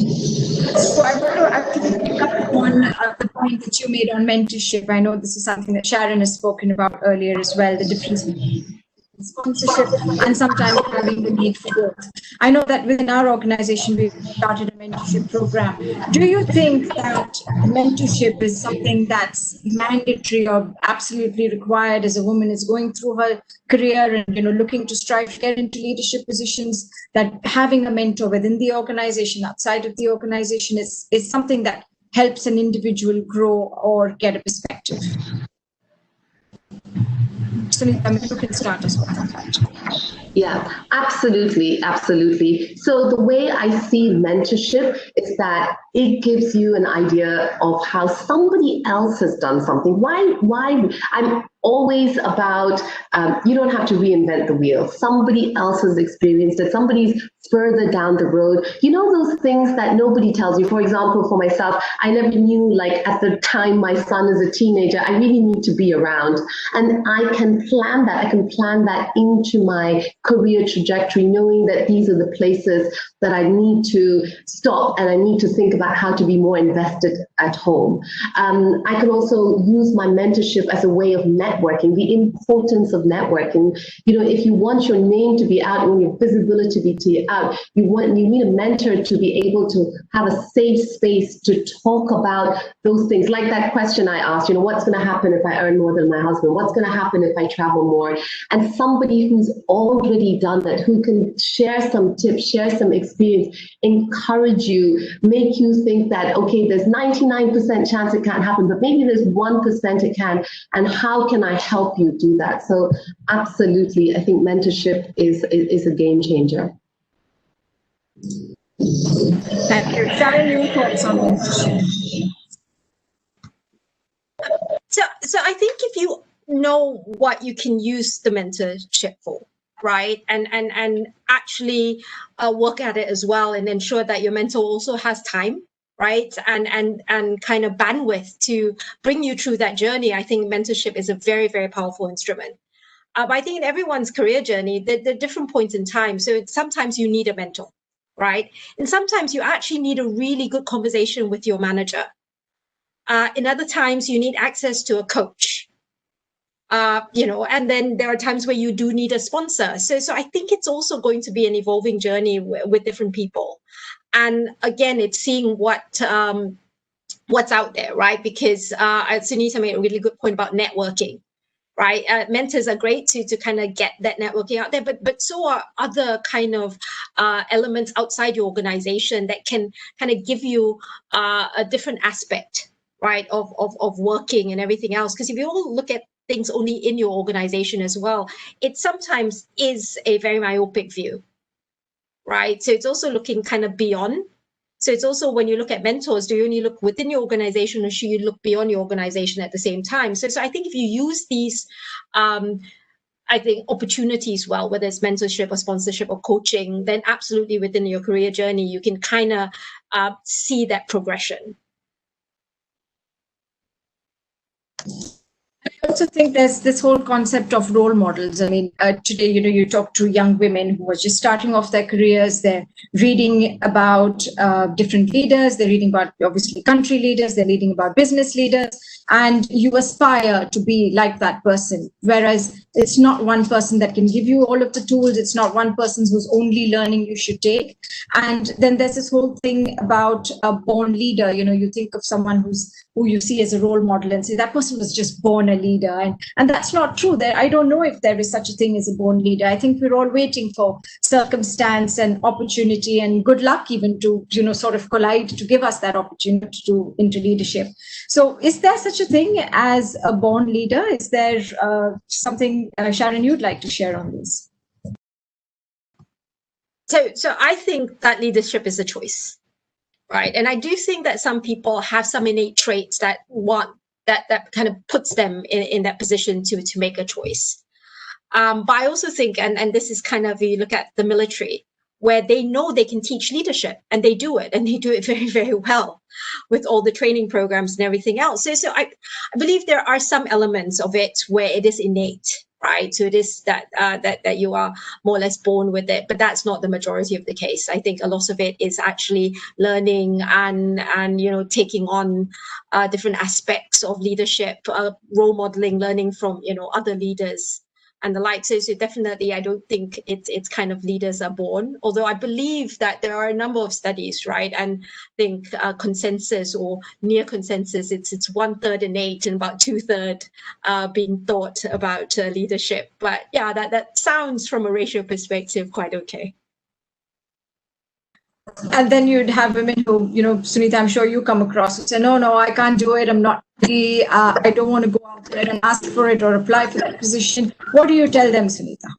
So I want to actually pick up on the point that you made on mentorship. I know this is something that Sharon has spoken about earlier as well, the difference between sponsorship and sometimes having the need for both. I know that within our organization, we've started a mentorship program. Do you think that mentorship is something that's mandatory or absolutely required as a woman is going through her career and looking to strive to get into leadership positions, that having a mentor within the organization, outside of the organization is something that helps an individual grow or get a perspective? Sunita, you can start us off. Yeah, absolutely, absolutely. So the way I see mentorship is that it gives you an idea of how somebody else has done something. Why? I'm always about, you don't have to reinvent the wheel. Somebody else has experienced it. Somebody's further down the road. Those things that nobody tells you. For example, for myself, I never knew, like at the time my son is a teenager, I really need to be around. And I can plan that. I can plan that into my career trajectory, knowing that these are the places that I need to stop and I need to think about how to be more invested at home. I can also use my mentorship as a way of networking, the importance of networking. If you want your name to be out, when your visibility to be out, you need a mentor to be able to have a safe space to talk about those things. Like that question I asked, what's going to happen if I earn more than my husband? What's going to happen if I travel more? And somebody who's already done that, who can share some tips, share some experience, encourage you, make you think that, okay, there's 99% chance it can't happen, but maybe there's 1% it can, and how can I help you do that? So absolutely, I think mentorship is a game changer. Thank you. Sharon, your thoughts on mentorship? So I think if you know what you can use the mentorship for, right, and actually work at it as well, and ensure that your mentor also has time, right, and kind of bandwidth to bring you through that journey, I think mentorship is a very, very powerful instrument. I think in everyone's career journey, there are different points in time. So sometimes you need a mentor, right? And sometimes you actually need a really good conversation with your manager. In other times, you need access to a coach. And then there are times where you do need a sponsor. So I think it's also going to be an evolving journey with different people. And again, it's seeing what's out there, right? Because Sunita made a really good point about networking, right? Mentors are great to kind of get that networking out there, but so are other kind of elements outside your organization that can kind of give you a different aspect, right, of working and everything else. Because if you all look at things only in your organization as well, it sometimes is a very myopic view, right? So it's also looking kind of beyond. So it's also, when you look at mentors, do you only look within your organization, or should you look beyond your organization at the same time? So I think if you use these, I think, opportunities well, whether it's mentorship or sponsorship or coaching, then absolutely within your career journey, you can kind of see that progression. also think there's this whole concept of role models. I mean, today, you talk to young women who are just starting off their careers. They're reading about different leaders. They're reading about, obviously, country leaders. They're reading about business leaders. And you aspire to be like that person. Whereas it's not one person that can give you all of the tools. It's not one person who's only learning you should take. And then there's this whole thing about a born leader. You think of someone who you see as a role model and say that person was just born a leader. And that's not true. I don't know if there is such a thing as a born leader. I think we're all waiting for circumstance and opportunity and good luck even to, sort of collide to give us that opportunity into leadership. So is there such a thing as a born leader? Is there something, Sharon, you'd like to share on this? So I think that leadership is a choice. Right. And I do think that some people have some innate traits that kind of puts them in that position to make a choice. But I also think, and this is kind of, you look at the military, where they know they can teach leadership and they do it, and they do it very, very well with all the training programs and everything else. So I believe there are some elements of it where it is innate. Right, so it is that you are more or less born with it, but that's not the majority of the case. I think a lot of it is actually learning and taking on different aspects of leadership, role modeling, learning from other leaders and the like. So definitely, I don't think it's kind of leaders are born. Although I believe that there are a number of studies, right, and I think consensus or near consensus, it's 1/3 innate and about 2/3 being thought about leadership. But yeah, that sounds from a ratio perspective quite okay. And then you'd have women who, Sunita, I'm sure you come across who say, no, I can't do it. I'm not ready. I don't want to go out there and ask for it or apply for that position. What do you tell them, Sunita?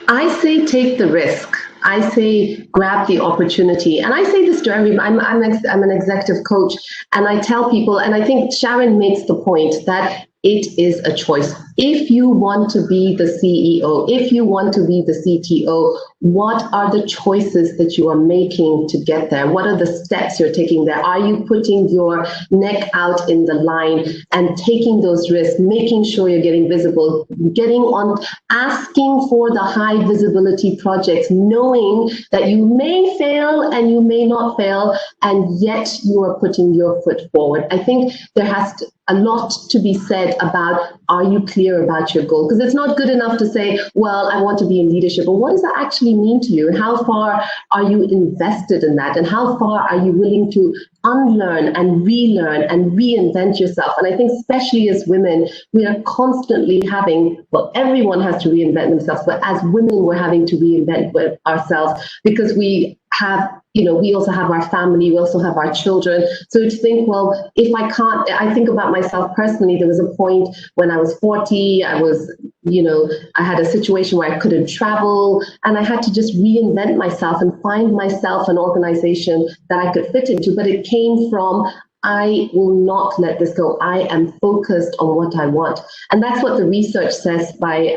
I say take the risk. I say grab the opportunity. And I say this to everybody. I'm an executive coach, and I tell people, and I think Sharon makes the point that it is a choice. If you want to be the CEO, if you want to be the CTO, what are the choices that you are making to get there? What are the steps you're taking there? Are you putting your neck out in the line and taking those risks, making sure you're getting visible, getting on, asking for the high visibility projects, knowing that you may fail and you may not fail, and yet you are putting your foot forward. I think there has to a lot to be said about, are you clear about your goal? Because it's not good enough to say, well, I want to be in leadership, but what does that actually mean to you? And how far are you invested in that? And how far are you willing to unlearn and relearn and reinvent yourself? And I think especially as women, we are constantly having, well, everyone has to reinvent themselves, but as women, we're having to reinvent ourselves because we have, we also have our family, we also have our children. So to think, well, if I can't, I think about myself personally, there was a point when I was 40, I was, I had a situation where I couldn't travel, and I had to just reinvent myself and find myself an organization that I could fit into. But it came from, I will not let this go. I am focused on what I want. And that's what the research says by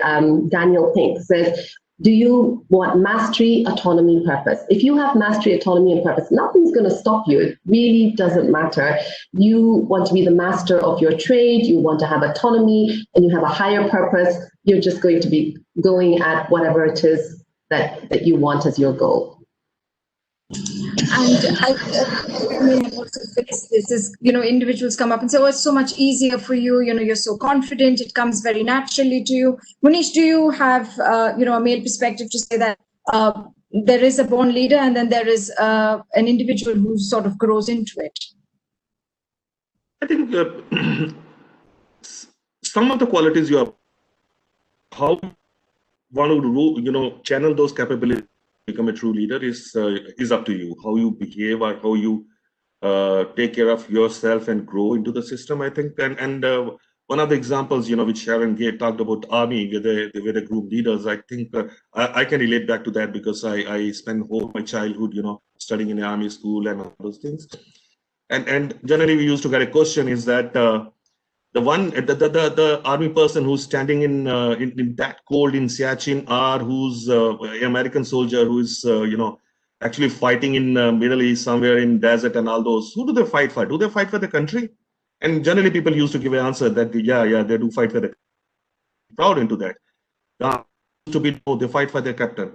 Daniel Pink says, do you want mastery, autonomy, purpose? If you have mastery, autonomy, and purpose, nothing's going to stop you. It really doesn't matter. You want to be the master of your trade, you want to have autonomy, and you have a higher purpose. You're just going to be going at whatever it is that you want as your goal. And I also face this is, individuals come up and say, oh, it's so much easier for you. You're so confident. It comes very naturally to you. Munish, do you have, a male perspective to say that there is a born leader and then there is an individual who sort of grows into it? I think some of the qualities you have, how one would, channel those capabilities, become a true leader is up to you. How you behave or how you take care of yourself and grow into the system, I think. And one of the examples, which Sharon talked about army, where they groom leaders. I think I can relate back to that because I spent whole my childhood, studying in the army school and all those things. And generally we used to get a question is that the army person who's standing in that cold in Siachen, or who's an American soldier who is actually fighting in Middle East somewhere in desert and all those, who do they fight for? Do they fight for the country? And generally people used to give an answer that, yeah, they do fight for the proud into that. To be told they fight for their captain,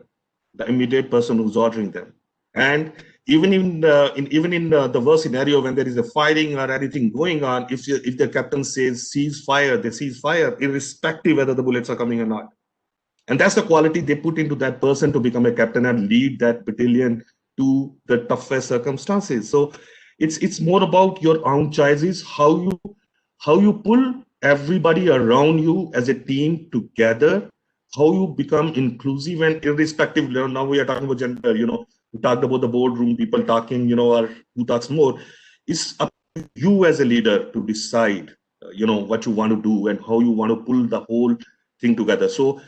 the immediate person who's ordering them. And even in the worst scenario, when there is a fighting or anything going on, if the captain says cease fire, they cease fire, irrespective whether the bullets are coming or not. And that's the quality they put into that person to become a captain and lead that battalion to the toughest circumstances. So it's more about your own choices, how you pull everybody around you as a team together, how you become inclusive and irrespective. Now we are talking about gender, we talked about the boardroom, people talking, or who talks more. It's up to you as a leader to decide, what you want to do and how you want to pull the whole thing together. So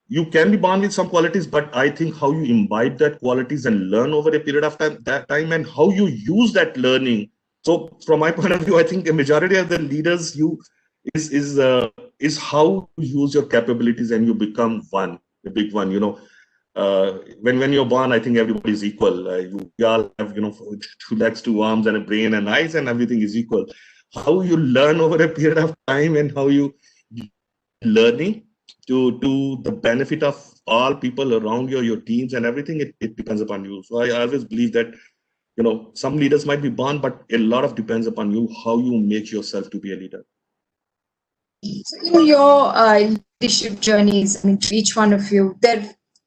you can be born with some qualities, but I think how you imbibe that qualities and learn over a period of time and how you use that learning. So from my point of view, I think a majority of the leaders is how you use your capabilities and you become a big one. When you're born, I think everybody is equal. We all have 2 legs, 2 arms, and a brain and eyes, and everything is equal. How you learn over a period of time and how you learning to the benefit of all people around you, your teams and everything, it depends upon you. So I always believe that some leaders might be born, but a lot of depends upon you, how you make yourself to be a leader. So in your leadership journeys, I mean, to each one of you,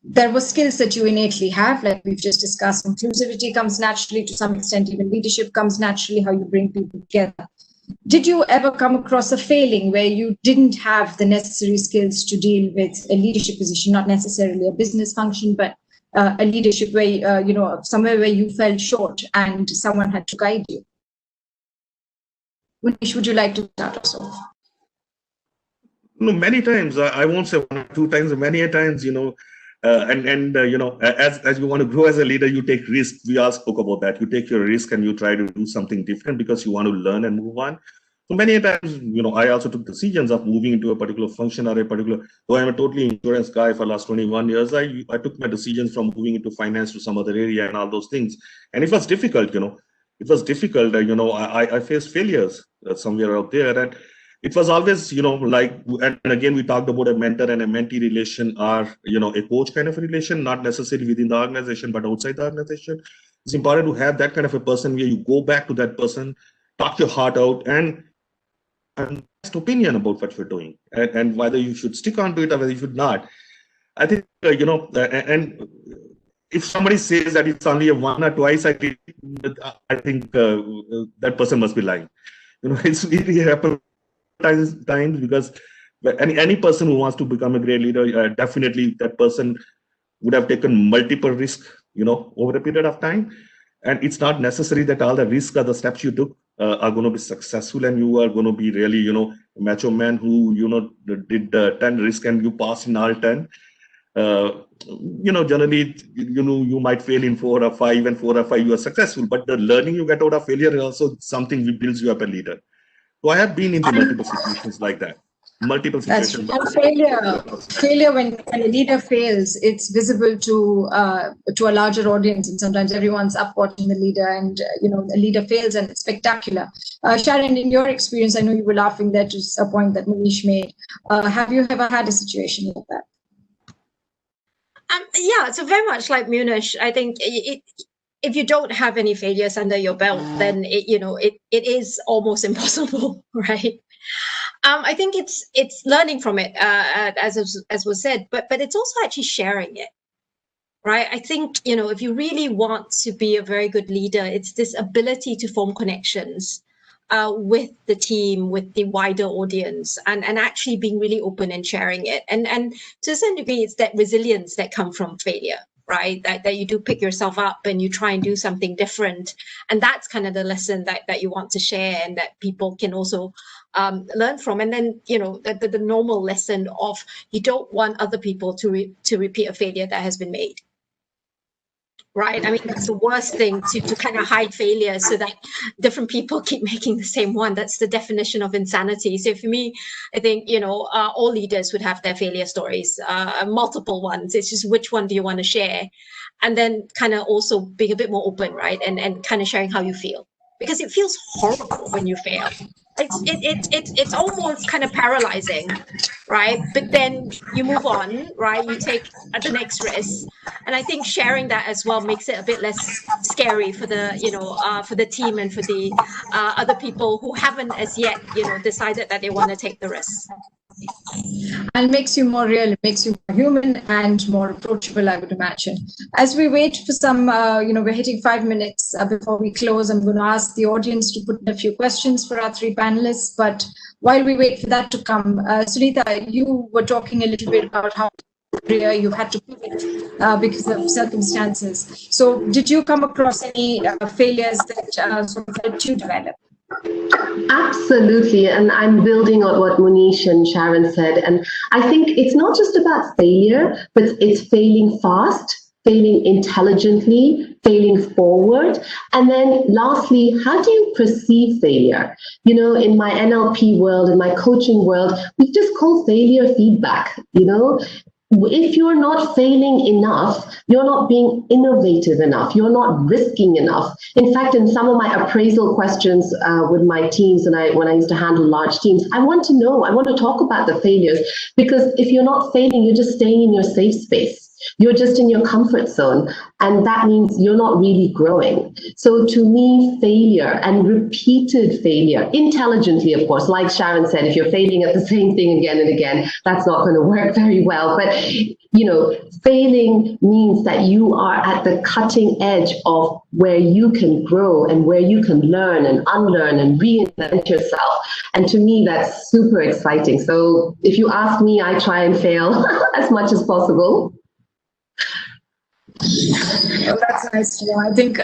there were skills that you innately have, like we've just discussed. Inclusivity comes naturally to some extent, even leadership comes naturally, how you bring people together. Did you ever come across a failing where you didn't have the necessary skills to deal with a leadership position, not necessarily a business function, but a leadership where, somewhere where you fell short and someone had to guide you? Manish, would you like to start us off? No, many times, I won't say 1 or 2 times, many a times, as you want to grow as a leader, you take risks. We all spoke about that. You take your risk and you try to do something different because you want to learn and move on. So many times, I also took decisions of moving into a particular function or though I'm a totally insurance guy for the last 21 years, I took my decisions from moving into finance to some other area and all those things. And it was difficult, it was difficult. I faced failures somewhere out there. And it was always, and again, we talked about a mentor and a mentee relation, or, a coach kind of a relation, not necessarily within the organization, but outside the organization. It's important to have that kind of a person where you go back to that person, talk your heart out, and best opinion about what you're doing, and whether you should stick on to it or whether you should not. I think, and if somebody says that it's only a 1 or twice, I think that person must be lying. It's really happened times, because any person who wants to become a great leader, definitely that person would have taken multiple risks, over a period of time. And it's not necessary that all the risks or the steps you took are going to be successful and you are going to be really, a macho man who, did 10 risks and you passed in all 10. Generally, you might fail in 4 or 5, and 4 or 5 you are successful, but the learning you get out of failure is also something that builds you up a leader. So I have been into multiple situations like that. Multiple situations. Failure when a leader fails, it's visible to a larger audience, and sometimes everyone's up watching the leader, and the leader fails and it's spectacular. Sharon, in your experience, I know you were laughing there to a point that Manish made. Have you ever had a situation like that? Yeah, so very much like Munish, I think if you don't have any failures under your belt, then it is almost impossible, right? I think it's learning from it, as was said, but it's also actually sharing it, right? I think if you really want to be a very good leader, it's this ability to form connections with the team, with the wider audience, and actually being really open and sharing it. And to a certain degree, it's that resilience that comes from failure, right? That you do pick yourself up and you try and do something different. And that's kind of the lesson that you want to share and that people can also learn from. And then, the normal lesson of you don't want other people to repeat a failure that has been made. Right. I mean, that's the worst thing, to kind of hide failure so that different people keep making the same one. That's the definition of insanity. So for me, I think, all leaders would have their failure stories, multiple ones. It's just which one do you want to share? And then kind of also being a bit more open, right? And kind of sharing how you feel, because it feels horrible when you fail. it's almost kind of paralyzing, right? But then you move on, right? You take the next risk, and I think sharing that as well makes it a bit less scary for the for the team and for the other people who haven't as yet decided that they want to take the risk. And makes you more real, it makes you more human and more approachable, I would imagine. As we wait for some, we're hitting 5 minutes before we close. I'm going to ask the audience to put in a few questions for our 3 panelists. But while we wait for that to come, Sunita, you were talking a little bit about how you had to pivot because of circumstances. So did you come across any failures that sort of helped you develop? Absolutely, and I'm building on what Munish and Sharon said, and I think it's not just about failure, but it's failing fast, failing intelligently, failing forward, and then lastly, how do you perceive failure? In my NLP world, in my coaching world, we just call failure feedback. If you're not failing enough, you're not being innovative enough, you're not risking enough. In fact, in some of my appraisal questions with my teams, and when I used to handle large teams, I want to talk about the failures, because if you're not failing, you're just staying in your safe space. You're just in your comfort zone, and that means you're not really growing. So to me, failure and repeated failure, intelligently, of course, like Sharon said, if you're failing at the same thing again and again, that's not going to work very well. But, failing means that you are at the cutting edge of where you can grow and where you can learn and unlearn and reinvent yourself. And to me, that's super exciting. So if you ask me, I try and fail as much as possible. Well, that's nice to know. I think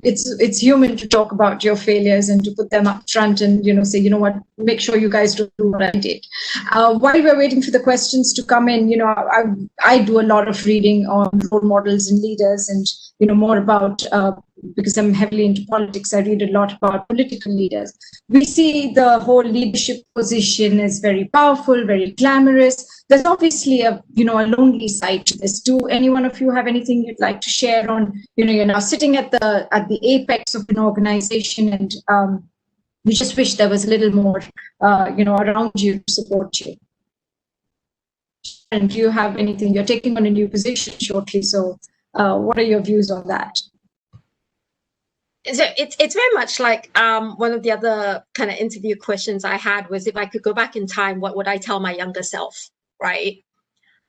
it's human to talk about your failures and to put them up front and say, what, make sure you guys do what I did. While we're waiting for the questions to come in, I do a lot of reading on role models and leaders, and more about because I'm heavily into politics, I read a lot about political leaders. We see the whole leadership position is very powerful, very glamorous. There's obviously a lonely side to this. Do any one of you have anything you'd like to share on, you're now sitting at the apex of an organization, and we just wish there was a little more, around you to support you. And do you have anything? You're taking on a new position shortly, so what are your views on that? So it's very much like one of the other kind of interview questions I had was, if I could go back in time, what would I tell my younger self, right?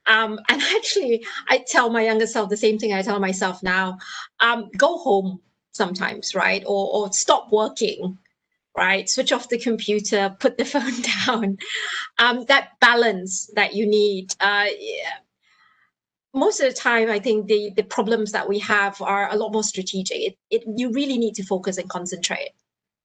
And actually, I tell my younger self the same thing I tell myself now. Go home sometimes, right? Or stop working, right? Switch off the computer, put the phone down. That balance that you need. Most of the time, I think the problems that we have are a lot more strategic. You really need to focus and concentrate,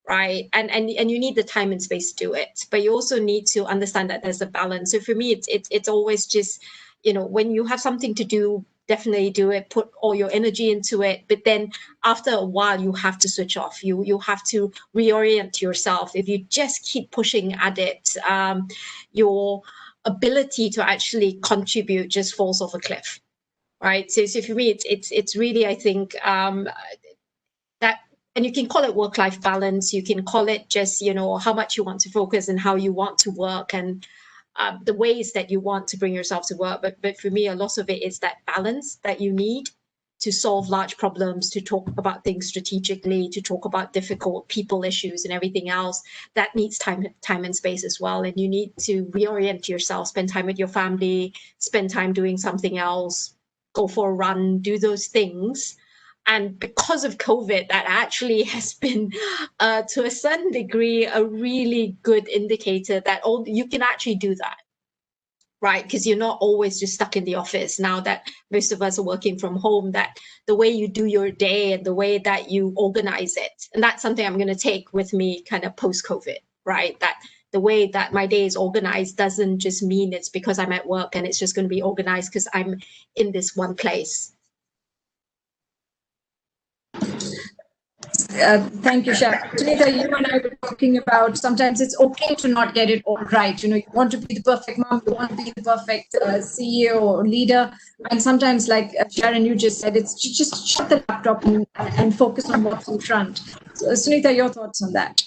right? And you need the time and space to do it. But you also need to understand that there's a balance. So for me, it's always just, when you have something to do, definitely do it. Put all your energy into it. But then after a while, you have to switch off. You have to reorient yourself. If you just keep pushing at it, your ability to actually contribute just falls off a cliff, right? So for me, it's really, I think, that, and you can call it work-life balance. You can call it just, how much you want to focus and how you want to work, and the ways that you want to bring yourself to work. But for me, a lot of it is that balance that you need to solve large problems, to talk about things strategically, to talk about difficult people issues and everything else. That needs time and space as well. And you need to reorient yourself, spend time with your family, spend time doing something else, go for a run, do those things. And because of COVID, that actually has been, to a certain degree, a really good indicator that you can actually do that. Right, because you're not always just stuck in the office. Now that most of us are working from home, that the way you do your day and the way that you organize it, and that's something I'm going to take with me kind of post-COVID, right? That the way that my day is organized doesn't just mean it's because I'm at work and it's just going to be organized because I'm in this one place. Thank you, Sharon. Sunita, you and I were talking about sometimes it's okay to not get it all right. You want to be the perfect mom, you want to be the perfect CEO or leader. And sometimes, like Sharon, you just said, it's just shut the laptop and focus on what's in front. So, Sunita, your thoughts on that?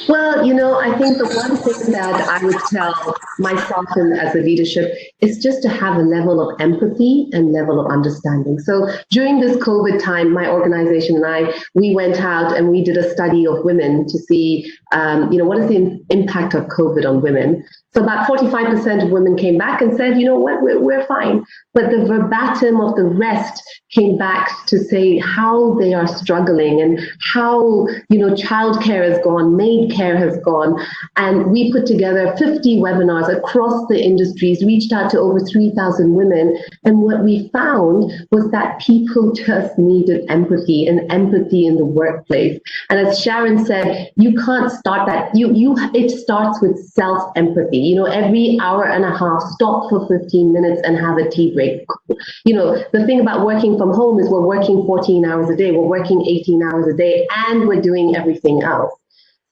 Well, I think the one thing that I would tell myself and as a leadership is just to have a level of empathy and level of understanding. So during this COVID time, my organization and I, we went out and we did a study of women to see, what is the impact of COVID on women. So about 45% of women came back and said, you know what, we're fine. But the verbatim of the rest came back to say how they are struggling and how, childcare has gone, maid care has gone. And we put together 50 webinars across the industries, reached out to over 3,000 women. And what we found was that people just needed empathy and empathy in the workplace. And as Sharon said, you can't start that. It starts with self-empathy. Every hour and a half, stop for 15 minutes and have a tea break. The thing about working from home is we're working 14 hours a day, we're working 18 hours a day, and we're doing everything else.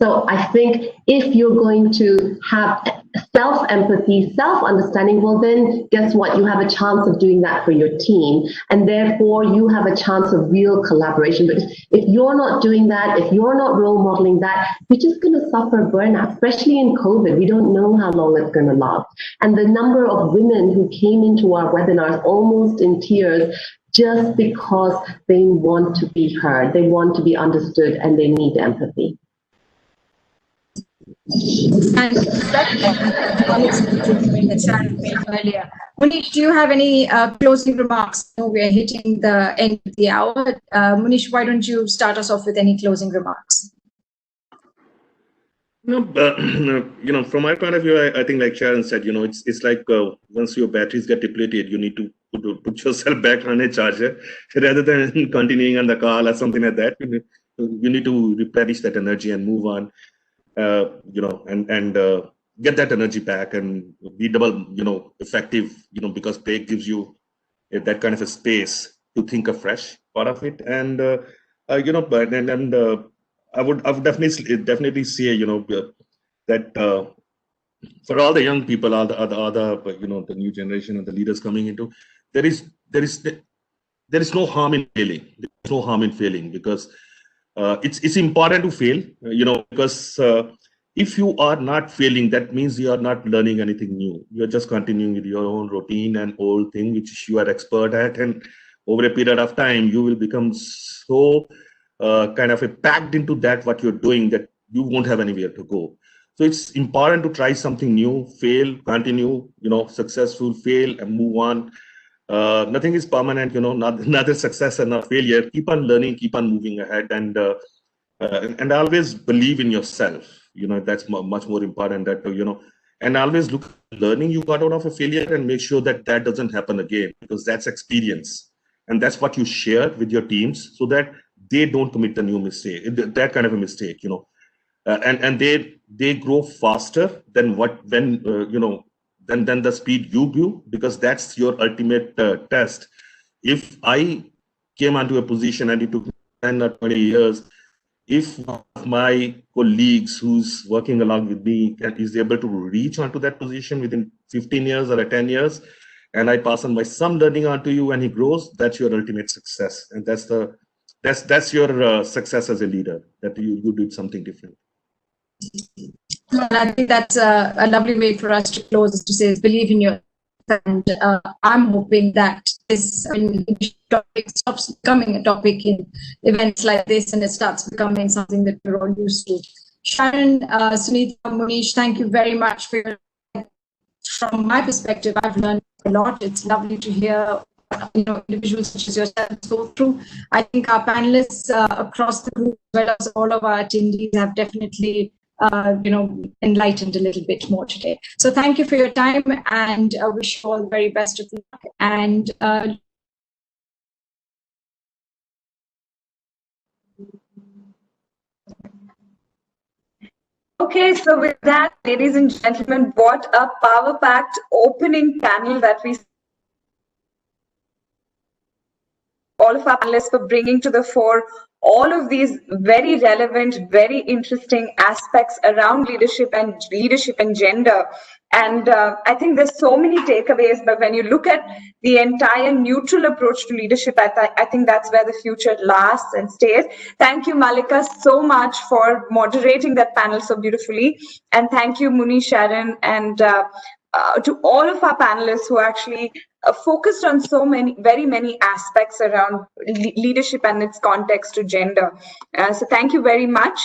So I think if you're going to have self-empathy, self-understanding, well then guess what? You have a chance of doing that for your team, and therefore you have a chance of real collaboration. But if you're not doing that, if you're not role modeling that, you're just going to suffer burnout, especially in COVID. We don't know how long it's going to last. And the number of women who came into our webinars almost in tears just because they want to be heard, they want to be understood, and they need empathy. And that Sharon made earlier. Munish, do you have any closing remarks? We're hitting the end of the hour. Munish, why don't you start us off with any closing remarks? No, but, from my point of view, I think like Sharon said, it's like once your batteries get depleted, you need to put yourself back on a charger rather than continuing on the call or something like that. You need to replenish that energy and move on. And get that energy back and be double, effective, because break gives you that kind of a space to think afresh part of it. And, I would definitely say, that for all the young people, all the other, the new generation and the leaders coming into, there is no harm in failing. There's no harm in failing because it's important to fail, because if you are not failing, that means you are not learning anything new. You're just continuing with your own routine and old thing, which you are expert at. And over a period of time, you will become so kind of packed into that, what you're doing, that you won't have anywhere to go. So it's important to try something new, fail, continue, successful, fail, and move on. Nothing is permanent, neither success and not failure. Keep on learning, keep on moving ahead, and always believe in yourself. That's much more important. That and always look at learning you got out of a failure and make sure that that doesn't happen again, because that's experience, and that's what you share with your teams so that they don't commit the new mistake, that kind of a mistake. And they grow faster than than the speed you do, because that's your ultimate test. If I came onto a position and it took 10 or 20 years, if one of my colleagues who's working along with me is able to reach onto that position within 15 years or 10 years, and I pass on my some learning onto you and he grows, that's your ultimate success. And that's your success as a leader, that you did something different. Well, I think that's a lovely way for us to close, is to say, believe in yourself. And I'm hoping that this topic stops becoming a topic in events like this and it starts becoming something that we're all used to. Sharon, Sunita, Munish, thank you very much for your time. From my perspective, I've learned a lot. It's lovely to hear individuals such as yourself go through. I think our panelists across the group, as well as all of our attendees, have definitely enlightened a little bit more today. So thank you for your time, and I wish you all the very best of luck. And okay, so with that, ladies and gentlemen, what a power-packed opening panel that we all of our panelists for bringing to the fore all of these very relevant, very interesting aspects around leadership and gender. And I think there's so many takeaways, but when you look at the entire neutral approach to leadership, I think that's where the future lasts and stays. Thank you, Malika, so much for moderating that panel so beautifully. And thank you, Muni, Sharon, and to all of our panelists who actually focused on very many aspects around leadership and its context to gender. So thank you very much.